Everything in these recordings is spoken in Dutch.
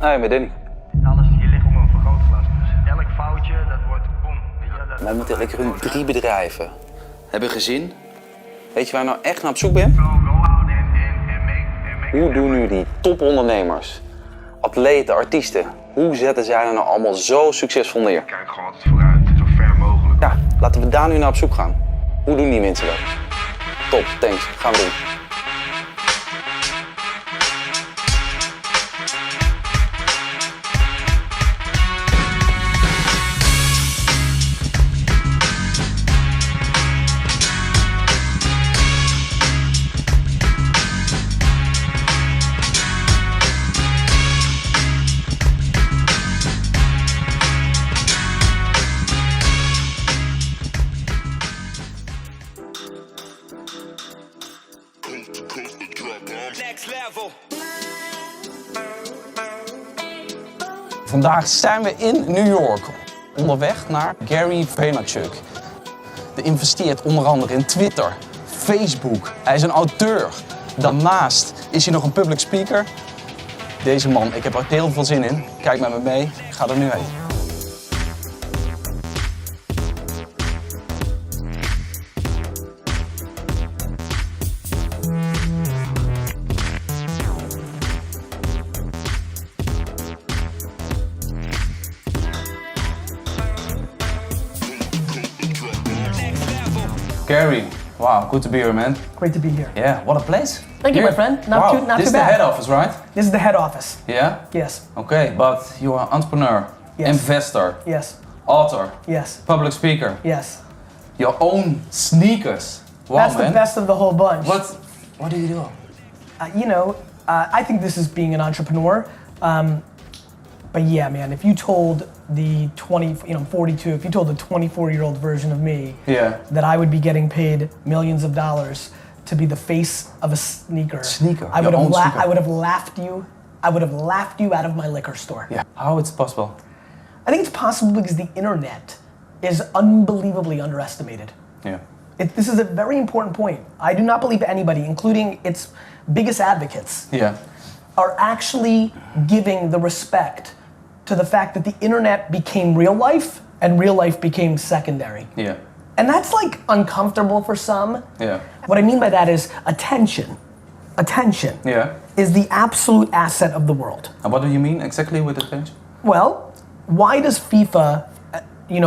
Nee, met dit niet. Alles hier ligt om een vergrootglas. Dus elk foutje, dat wordt boem. Wij moeten lekker in 3 bedrijven. Hebben gezien? Weet je waar ik nou echt naar op zoek ben? Hoe doen nu die topondernemers, atleten, artiesten, hoe zetten zij er nou allemaal zo succesvol neer? Kijk gewoon altijd vooruit, zo ver mogelijk. Ja, laten we daar nu naar op zoek gaan. Hoe doen die mensen dat? Top, thanks. Gaan we doen. Vandaag zijn we in New York, onderweg naar Gary Vaynerchuk. Hij investeert onder andere in Twitter, Facebook. Hij is een auteur. Daarnaast is hij nog een public speaker. Deze man, ik heb er heel veel zin in. Kijk met me mee, ik ga er nu heen. Gary, wow, good to be here, man. Great to be here. Yeah, what a place. Thank you, my friend. Not too bad. This is the head office, right? This is the head office. Yeah? Yes. Okay, but you are entrepreneur, Yes. investor, Yes. author, Yes. public speaker, Yes. your own sneakers. Wow, That's man. the best of the whole bunch. What do you do? I think this is being an entrepreneur. But yeah, man, if you told the 42, if you told the 24-year-old version of me that I would be getting paid millions of dollars to be the face of a sneaker, I would have laughed you. I would have laughed you out of my liquor store. Yeah. How it's possible? I think it's possible because the internet is unbelievably underestimated. Yeah. This is a very important point. I do not believe anybody, including its biggest advocates, are actually giving the respect to the fact that the internet became real life and real life became secondary. Yeah. And that's like uncomfortable for some. Yeah. What I mean by that is attention. Attention is the absolute asset of the world. And what do you mean exactly with attention? Well, why does FIFA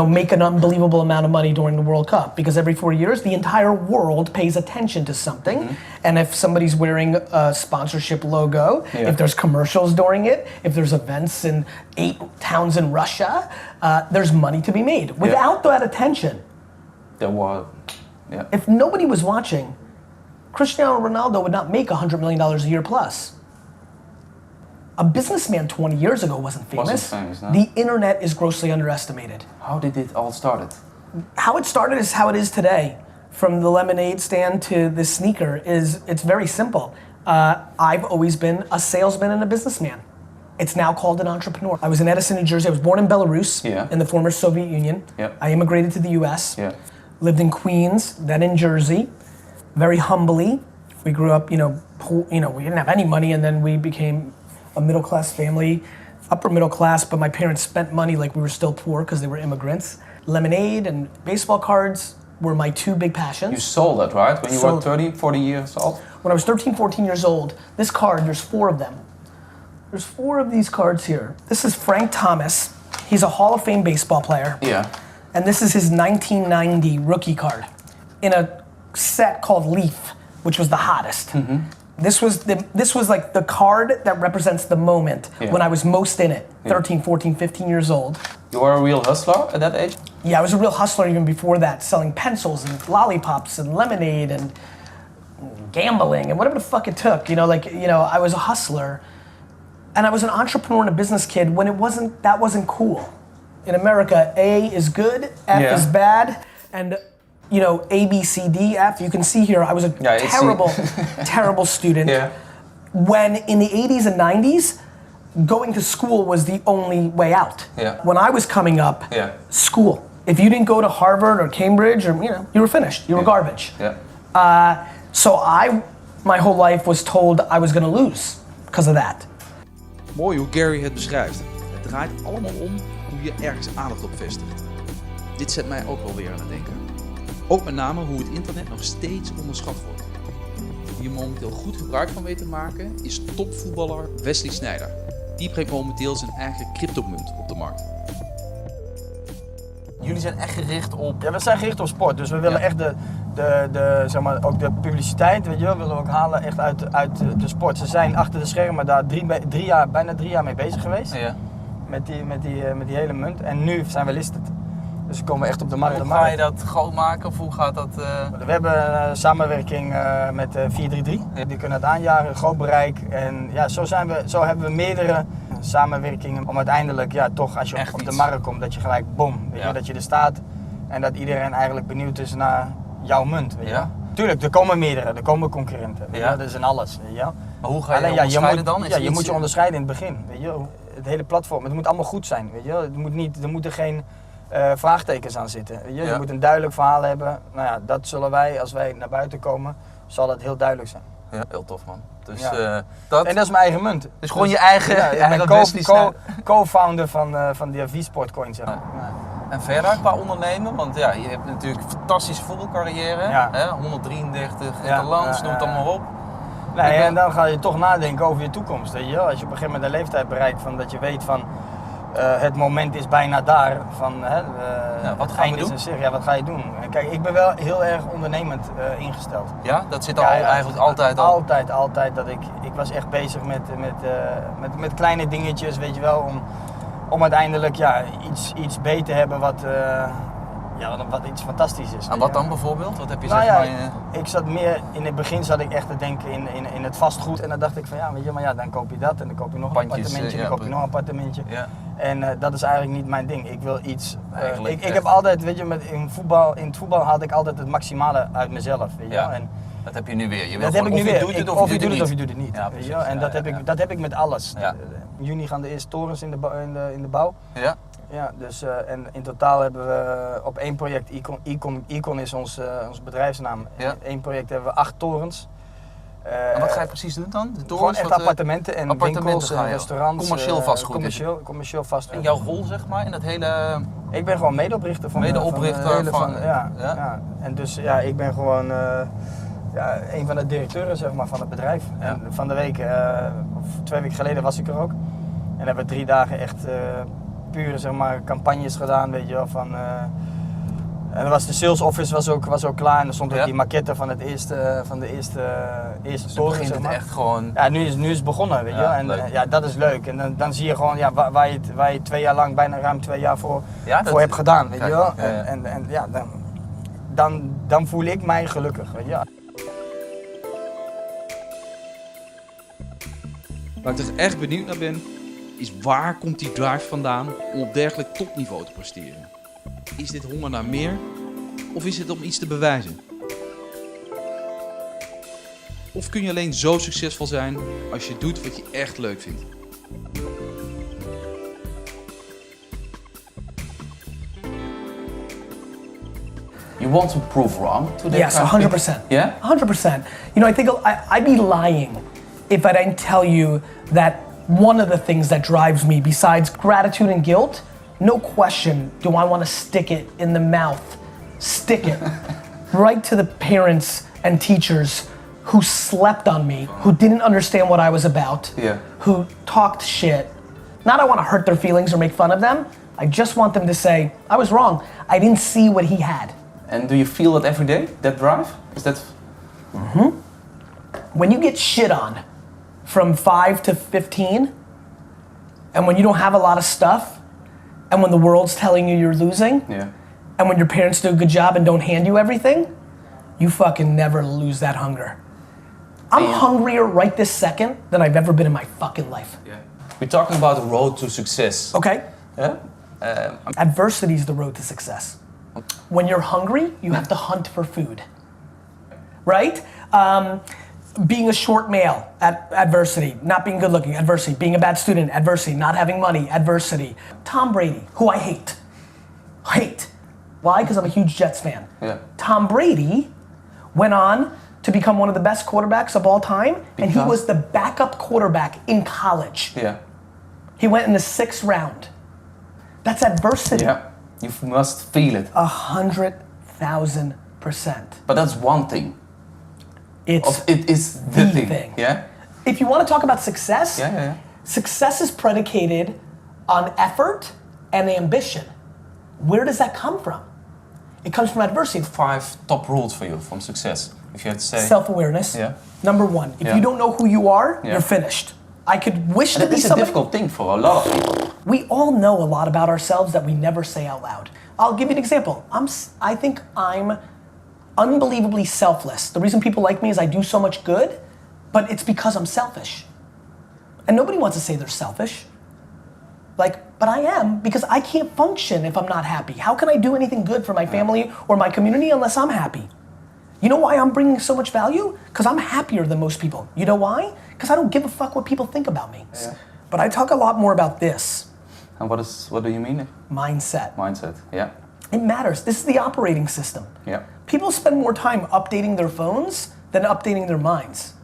make an unbelievable amount of money during the World Cup? Because every 4 years, the entire world pays attention to something. Mm-hmm. And if somebody's wearing a sponsorship logo, if there's commercials during it, if there's events in 8 towns in Russia, there's money to be made. Without that attention, if nobody was watching, Cristiano Ronaldo would not make $100 million a year plus. A businessman 20 years ago wasn't famous. No? The internet is grossly underestimated. How did it all start? How it started is how it is today. From the lemonade stand to the sneaker it's very simple. I've always been a salesman and a businessman. It's now called an entrepreneur. I was in Edison, New Jersey. I was born in Belarus, in the former Soviet Union. I immigrated to the US, lived in Queens, then in Jersey, very humbly. We grew up, poor, we didn't have any money, and then we became a middle-class family, upper middle class, but my parents spent money like we were still poor because they were immigrants. Lemonade and baseball cards were my 2 big passions. You sold that, right? When you were 30, 40 years old? When I was 13, 14 years old, this card, there's 4 of them. There's 4 of these cards here. This is Frank Thomas. He's a Hall of Fame baseball player. Yeah. And this is his 1990 rookie card in a set called Leaf, which was the hottest. Mm-hmm. This was like the card that represents the moment when I was most in it, 13, 14, 15 years old. You were a real hustler at that age? Yeah, I was a real hustler even before that, selling pencils and lollipops and lemonade and gambling and whatever the fuck it took. I was a hustler. And I was an entrepreneur and a business kid when that wasn't cool. In America, A is good, F is bad, and A, B, C, D, F. You can see here, I was a terrible student. Yeah. When in the 80s and 90s, going to school was the only way out. Yeah. When I was coming up, school. If you didn't go to Harvard or Cambridge, or you were finished. You were garbage. Yeah. So my whole life was told I was gonna lose because of that. Mooi hoe Gary het beschrijft. Het draait allemaal om hoe je ergens aandacht op vestigt. Dit zet mij ook wel weer aan het denken. Ook met name hoe het internet nog steeds onderschat wordt. Wie er momenteel goed gebruik van weet te maken is topvoetballer Wesley Sneijder. Die brengt momenteel zijn eigen cryptomunt op de markt. Jullie zijn echt gericht op... Ja, we zijn gericht op sport, dus we willen echt zeg maar, ook de publiciteit, weet je wel, willen we ook halen echt uit de sport. Ze zijn achter de schermen daar bijna 3 jaar mee bezig geweest, met die hele munt. En nu zijn we listed. Dus we komen echt op de markt. Hoe ga je dat groot maken of hoe gaat dat? We hebben een samenwerking met 433. Die kunnen het aanjagen, groot bereik. En ja, zo hebben we meerdere samenwerkingen om uiteindelijk, toch als je op de markt komt, dat je gelijk boom, weet je, dat je er staat en dat iedereen eigenlijk benieuwd is naar jouw munt. Weet je. Tuurlijk, er komen meerdere, er komen concurrenten. Weet je. Dat is in alles. Weet je. Maar hoe ga je onderscheiden dan? Je moet je onderscheiden in het begin. Weet je. Het hele platform, het moet allemaal goed zijn. Weet je. Er moeten geen vraagtekens aan zitten. Weet je. Je moet een duidelijk verhaal hebben. Nou ja, dat zullen wij, als wij naar buiten komen, zal dat heel duidelijk zijn. Ja, heel tof man. Dus, en dat is mijn eigen munt. Dus gewoon je eigen... ik ben co-founder van die V-Sport coin, zeg maar. En verder qua ondernemen, want je hebt natuurlijk een fantastische voetbalcarrière. Hè? 133 interlands, noem het allemaal op. Nee, en dan ga je toch nadenken over je toekomst. Weet je? Als je op een gegeven moment de leeftijd bereikt van dat je weet van het moment is bijna daar. Van, wat ga je doen? Wat ga je doen? En kijk, ik ben wel heel erg ondernemend ingesteld. Ja, dat zit eigenlijk altijd al? Altijd. Ik was echt bezig met kleine dingetjes, weet je wel, om uiteindelijk iets beter te hebben wat iets fantastisch is. En wat dan bijvoorbeeld? Wat heb je ik zat meer, in het begin zat ik echt te denken in het vastgoed en dan dacht ik van weet je, maar dan koop je dat en dan koop je nog een appartementje, dan koop je nog een appartementje. Ja. En dat is eigenlijk niet mijn ding. Ik wil iets, ik heb altijd, weet je, in het voetbal had ik altijd het maximale uit mezelf, weet je. En dat heb je nu weer. Je wil dat heb ik nu weer. Of je doet het of je doet het niet. Ja, weet je? En dat heb ik met alles. Ja. In juni gaan de eerste torens in de bouw. Ja. Ja, dus en in totaal hebben we op 1 project, Icon is ons bedrijfsnaam. Ja. In 1 project hebben we 8 torens. En wat ga je precies doen dan? De torens, gewoon echt appartementen en winkels en restaurants. Commercieel vastgoed. Commercieel vastgoed. En jouw rol zeg maar in dat hele... Ik ben gewoon medeoprichter van En dus ik ben gewoon een van de directeuren zeg maar, van het bedrijf. Ja. En van de week, of 2 weken geleden was ik er ook. En hebben we 3 dagen echt pure zeg maar, campagnes gedaan, weet je wel, van... En dan was de sales office was ook klaar en dan stond ook die maquette van de eerste dus toren. Begint zeg maar. Het echt gewoon... Ja, nu is het begonnen, weet je wel. En dat is leuk. En dan zie je gewoon waar je 2 jaar lang, bijna ruim 2 jaar voor hebt gedaan, weet je wel. Dan voel ik mij gelukkig, weet je. Waar ik toch echt benieuwd naar ben, is waar komt die drive vandaan om op dergelijk topniveau te presteren? Is dit honger naar meer of is het om iets te bewijzen? Of kun je alleen zo succesvol zijn als je doet wat je echt leuk vindt? You want to prove wrong to that? Yes, 100%. Yeah? 100%. You know, I think I'd be lying if I didn't tell you that one of the things that drives me, besides gratitude and guilt, no question do I want to stick it in the mouth, stick it right to the parents and teachers who slept on me, who didn't understand what I was about, who talked shit. Not I want to hurt their feelings or make fun of them, I just want them to say, I was wrong, I didn't see what he had. And do you feel that every day, that drive? Is that... Mm-hmm. When you get shit on from 5 to 15, and when you don't have a lot of stuff, and when the world's telling you you're losing, and when your parents do a good job and don't hand you everything, you fucking never lose that hunger. I'm hungrier right this second than I've ever been in my fucking life. Yeah. We're talking about the road to success. Okay. Yeah? Adversity is the road to success. When you're hungry, you have to hunt for food, right? Being a short male, adversity. Not being good looking, adversity. Being a bad student, adversity. Not having money, adversity. Tom Brady, who I hate. Why? Because I'm a huge Jets fan. Yeah. Tom Brady went on to become one of the best quarterbacks of all time, and he was the backup quarterback in college. Yeah. He went in the 6th round. That's adversity. Yeah, you must feel it. 100,000%. But that's one thing. It is the thing. Yeah? If you want to talk about success, success is predicated on effort and ambition. Where does that come from? It comes from adversity. 5 top rules for you from success, if you had to say. Self-awareness. Yeah. Number 1. If you don't know who you are, you're finished. I could wish to be somebody. It's a difficult thing for a lot of people. We all know a lot about ourselves that we never say out loud. I'll give you an example. I think I'm unbelievably selfless. The reason people like me is I do so much good, but it's because I'm selfish. And nobody wants to say they're selfish. But I am, because I can't function if I'm not happy. How can I do anything good for my family or my community unless I'm happy? You know why I'm bringing so much value? Because I'm happier than most people. You know why? Because I don't give a fuck what people think about me. Yeah. But I talk a lot more about this. And what do you mean? Mindset. Mindset, yeah. It matters. This is the operating system. Yeah. People spend more time updating their phones than updating their minds.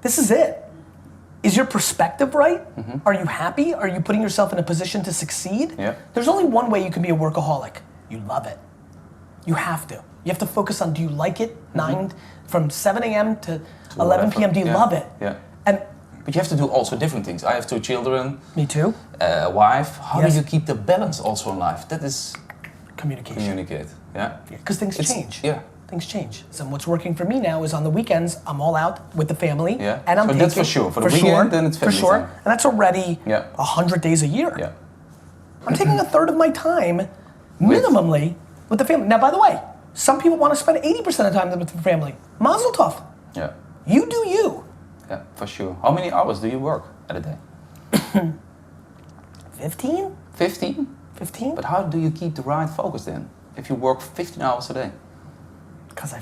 This is it. Is your perspective right? Mm-hmm. Are you happy? Are you putting yourself in a position to succeed? Yeah. There's only one way you can be a workaholic. You love it. You have to. You have to focus on, do you like it? From 7 a.m. to 11 p.m. Do you love it? Yeah. But you have to do also different things. I have 2 children. Me too. A wife. How do you keep the balance also in life? That is communication. Communicate. Yeah. Because things change. Yeah. Things change. So what's working for me now is on the weekends, I'm all out with the family. Yeah. And I'm so taking, that's for sure. For the weekend, then it's family time. And that's already 100 days a year. Yeah. I'm taking a third of my time, minimally, with the family. Now, by the way, some people want to spend 80% of the time with the family. Mazel tov. Yeah. You do you. Yeah, for sure. How many hours do you work at a day? 15? 15? 15? But how do you keep the right focus then? If you work 15 hours a day? Because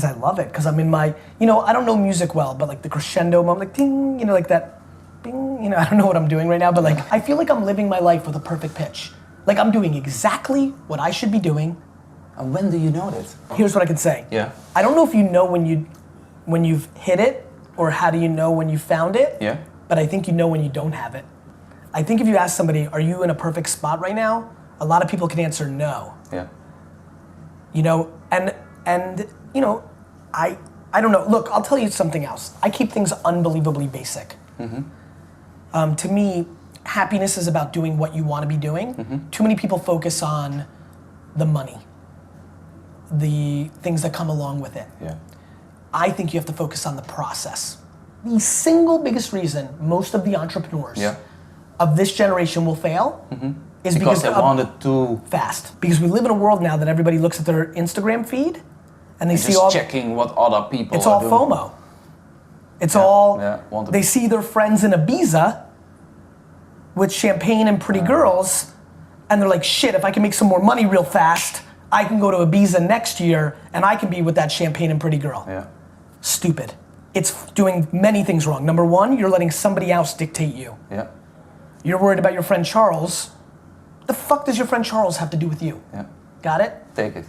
I love it. Because I'm in my, I don't know music well, but like the crescendo moment, like ding, like that, bing, I don't know what I'm doing right now, but I feel like I'm living my life with a perfect pitch. Like I'm doing exactly what I should be doing. And when do you know that? Here's what I can say. Yeah. I don't know if you know when you've hit it, or how do you know when you found it? Yeah. But I think you know when you don't have it. I think if you ask somebody, are you in a perfect spot right now? A lot of people can answer no. Yeah. And I don't know. Look, I'll tell you something else. I keep things unbelievably basic. Mm-hmm. To me, happiness is about doing what you want to be doing. Mm-hmm. Too many people focus on the money, the things that come along with it. Yeah. I think you have to focus on the process. The single biggest reason most of the entrepreneurs of this generation will fail is because they wanted to fast. Because we live in a world now that everybody looks at their Instagram feed and they see all checking what other people it's all doing. FOMO. It's all they see their friends in Ibiza with champagne and pretty girls, and they're like, shit, if I can make some more money real fast, I can go to Ibiza next year and I can be with that champagne and pretty girl. Yeah. Stupid. It's doing many things wrong. Number one, you're letting somebody else dictate you. Yeah. You're worried about your friend Charles. The fuck does your friend Charles have to do with you? Yeah. Got it? Take it.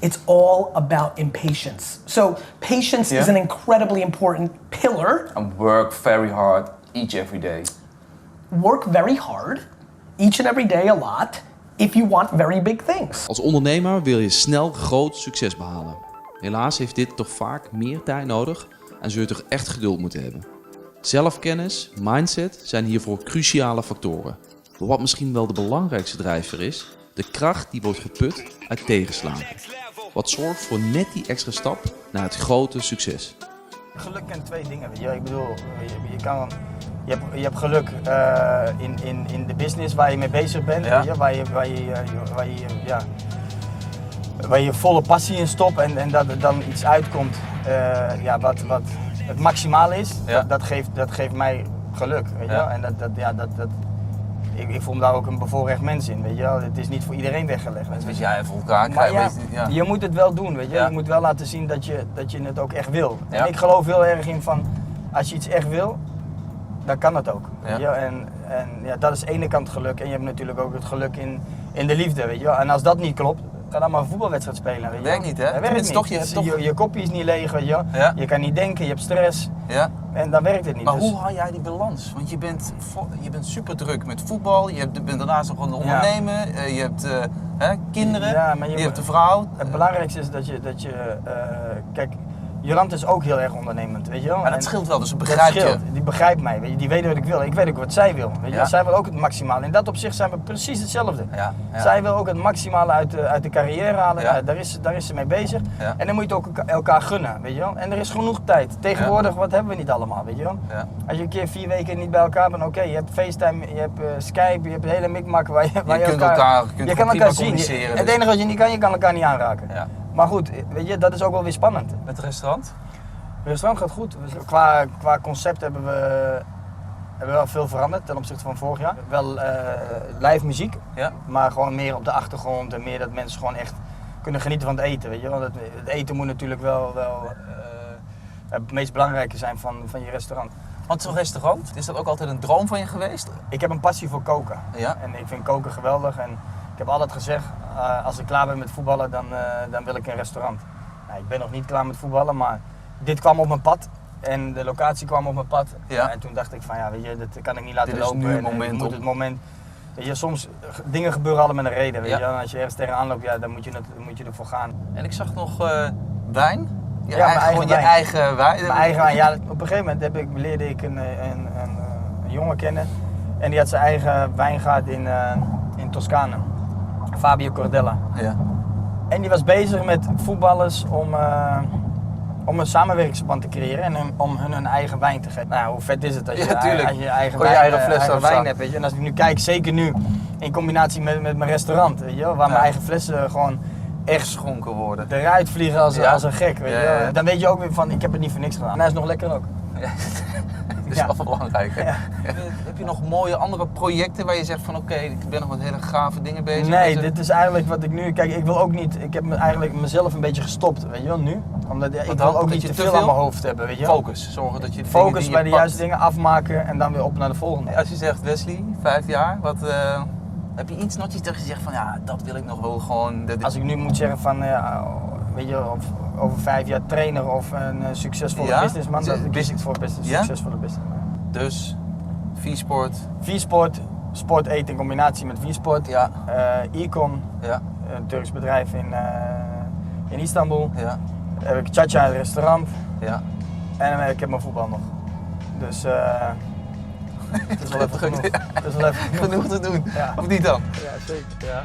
It's all about impatience. So patience is an incredibly important pillar. And work very hard every day. Work very hard, each and every day a lot, if you want very big things. Als ondernemer wil je snel groot succes behalen. Helaas heeft dit toch vaak meer tijd nodig en zul je toch echt geduld moeten hebben. Zelfkennis, mindset zijn hiervoor cruciale factoren. Maar wat misschien wel de belangrijkste drijver is, de kracht die wordt geput uit tegenslagen. Wat zorgt voor net die extra stap naar het grote succes. Geluk kent 2 dingen, weet je. Ik bedoel, je hebt geluk in de business waar je mee bezig bent, weet je? Waar je volle passie in stopt en dat er dan iets uitkomt wat het maximale is, dat geeft mij geluk, weet je. En ik voel me daar ook een bevoorrecht mens in, weet je wel. Het is niet voor iedereen weggelegd. Dat weet jij voor elkaar krijgen. Je moet het wel doen, weet je. Je moet wel laten zien dat je het ook echt wil. Ja. En ik geloof heel erg in van, als je iets echt wil, dan kan het ook. Weet je? En dat is de ene kant geluk. En je hebt natuurlijk ook het geluk in de liefde, weet je wel. En als dat niet klopt, Ga dan maar een voetbalwedstrijd spelen. Weet je Werkt wel. niet, hè? Dat werkt Tenminste, niet. toch, je hebt toch- Je kopje is niet leeg, weet je wel. Ja. Je kan niet denken, je hebt stress. Ja. En dan werkt het niet. Maar Dus- hoe hou jij die balans? Want je bent super druk met voetbal, je bent daarnaast nog aan het ondernemen, je hebt kinderen, Ja, maar je hebt een vrouw. Het belangrijkste is dat je kijk, Jolante is ook heel erg ondernemend, weet je wel. Maar dat En scheelt wel, dus dat dat begrijp je. scheelt. Die begrijpt mij, weet je. Die weet wat ik wil. Ik weet ook wat zij wil, weet je. Ja. Zij wil ook het maximale. In dat opzicht zijn we precies hetzelfde. Ja, ja. Zij wil ook het maximale uit de carrière halen. Ja. Ja, daar is ze mee bezig. Ja. En dan moet je het ook elkaar gunnen, weet je wel. En er is genoeg tijd. Tegenwoordig, wat hebben we niet allemaal, weet je wel. Ja. Als je een keer 4 weken niet bij elkaar bent, oké, je hebt FaceTime, je hebt Skype, je hebt een hele mikmak waar je kunt elkaar je kan prima elkaar zien. communiceren, Het dus. enige wat je niet kan elkaar niet aanraken. Ja. Maar goed, weet je, dat is ook wel weer spannend. Met het restaurant? Het restaurant gaat goed. Qua concept hebben we wel veel veranderd ten opzichte van vorig jaar. Wel live muziek, Ja. maar gewoon meer op de achtergrond en meer dat mensen gewoon echt kunnen genieten van het eten. Weet je? Want het eten moet natuurlijk wel het meest belangrijke zijn van je restaurant. Want zo'n restaurant, is dat ook altijd een droom van je geweest? Ik heb een passie voor koken. Ja. En ik vind koken geweldig. En ik heb altijd gezegd, als ik klaar ben met voetballen, dan wil ik een restaurant. Nou, ik ben nog niet klaar met voetballen, maar dit kwam op mijn pad. En de locatie kwam op mijn pad. Ja. En toen dacht ik van ja, weet je, dat kan ik niet laten Dit is lopen. nu het En moment moet om- het moment. Weet je, soms dingen gebeuren allemaal met een reden. Weet Ja. je? En als je ergens tegenaan loopt, ja, dan moet je ervoor gaan. En ik zag nog wijn. Ja, mijn eigen gewoon wijn. je eigen wijn. Mijn eigen wijn, ja, op een gegeven moment leerde ik een jongen kennen. En die had zijn eigen wijngaard in Toscane. Fabio Cordella. Ja. En die was bezig met voetballers om een samenwerkingsverband te creëren en om hun eigen wijn te geven. Nou, hoe vet is het als je, Ja, tuurlijk. als je eigen Gewoon je wijn, eigen fles eigen afstaan. wijn hebt, weet je. En als ik nu kijk, zeker nu, in combinatie met mijn restaurant, weet je wel, waar Ja. mijn eigen flessen gewoon echt Geschonken worden. eruit vliegen als een gek, weet Ja, je wel. ja. Dan weet je ook weer van, ik heb het niet voor niks gedaan. En hij is nog lekker ook. Dat is Ja. wel belangrijk. Hè? Ja. Heb je nog mooie andere projecten waar je zegt van oké, ik ben nog met hele gave dingen bezig? Nee, Dus, dit is eigenlijk wat ik nu... Kijk, ik wil ook niet... Ik heb eigenlijk mezelf een beetje gestopt, weet je wel, nu. Omdat ik dan? wil ook Dat niet je te te veel veel aan mijn hoofd hebben, weet je wel. Focus. Zorgen dat je de dingen Focus die bij je de pakt- juiste dingen afmaken en dan weer op naar de volgende. Als je zegt Wesley, 5 jaar, wat, heb je iets notjes dat je zegt van ja, dat wil ik nog wel gewoon... Als ik nu moet zeggen van, weet je, of over 5 jaar trainer of een succesvolle Ja? businessman, dan kies ik voor een Ja? succesvolle businessman. Dus, V-sport, V-sport, sport eten in combinatie met V-sport. ja, Econ, ja, een Turks bedrijf in Istanbul. ja, Heb ik Chacha, het restaurant. ja. En ik heb mijn voetbal nog. Dus het is wel even genoeg. Het is wel even genoeg. Genoeg te doen. Ja. Of niet dan? Ja, zeker. Ja.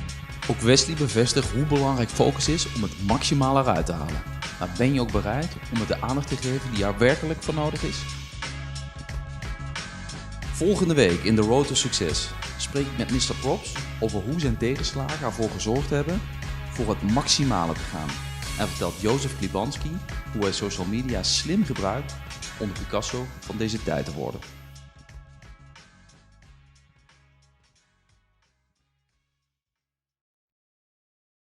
Ook Wesley bevestigt hoe belangrijk focus is om het maximale eruit te halen. Maar ben je ook bereid om het de aandacht te geven die er werkelijk voor nodig is? Volgende week in The Road to Success spreek ik met Mr. Props over hoe zijn tegenslagen ervoor gezorgd hebben voor het maximale te gaan. En vertelt Jozef Klibanski hoe hij social media slim gebruikt om de Picasso van deze tijd te worden.